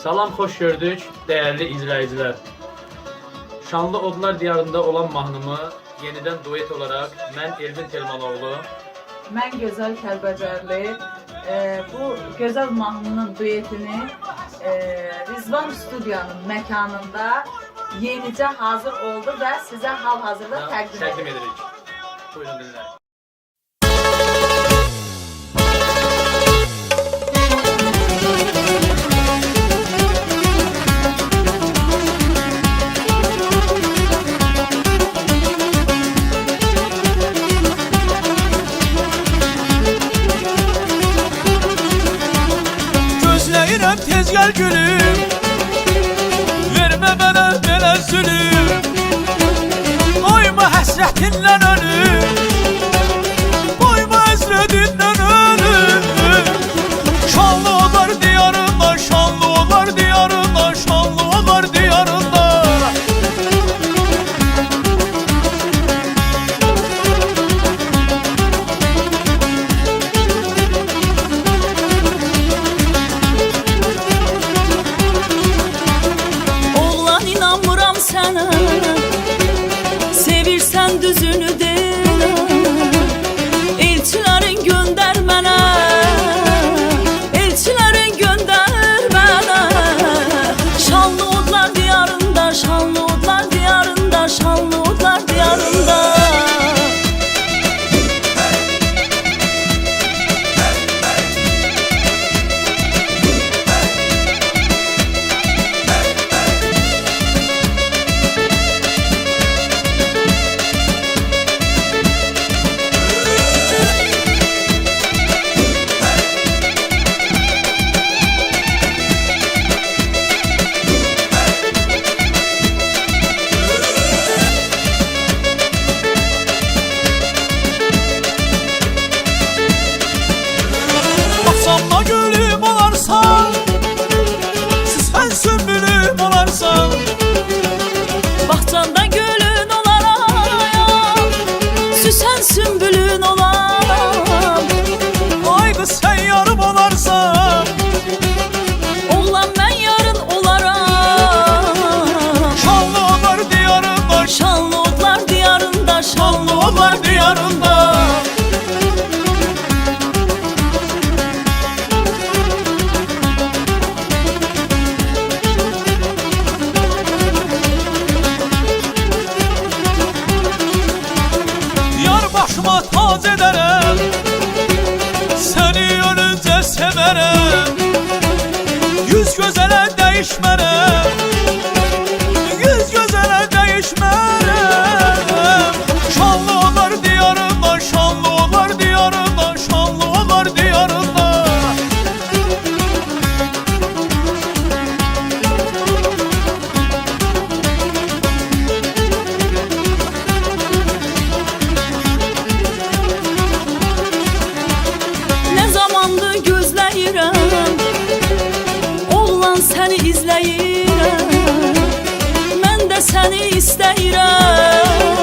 Salam, xoş gördük değerli izleyiciler. Şanlı Odlar Diyarında olan mahnımı yeniden duet olarak mən Elvin Telmanoğlu, mən Gözəl Kəlbəcərli bu gözəl mahnının duetini Rizvan Studiyanın məkanında yenicə hazır oldu və sizə hal-hazırda təqdim edirik. Buyurun dinləyin. Gözləyirəm tez gəl gülüm, vermə mənə belə zülüm. Qoyma həsrətinlə ölüm, qoyma həsrətinlə ölüm. Şanlı Odlar diyarında, şanlı Odlar diyarında, şanlı Odlar diyarında. Sənə sevirsən düzünü deylə, elçilərin göndər mənə, elçilərin göndər mənə. Şanlı Odlar diyarında, şanlı Odlar diyarında, şanlı Odlar diyarında. Bağçamda gülüm olarsan, sən sümbülüm olarsan. Bağçanda gülün olaram, süsən sümbülün olaram. Ay qız sən yarım olarsan, Oğlan mən yarın olaram. şanlı Odlar diyarında, Şanlı Odlar diyarında, şanlı Odlar diyarında. Yar başıma tac ederim, seni ölünce severim. Yüz gözələ değişmərəm, yüz gözələ değişmərəm. Şanlı Odlar diyarında, şanlı Odlar diyarında, şanlı Odlar diyarında. Nə zamandır gözləyirəm, oğlan səni izləyirəm. Mən də səni istəyirəm.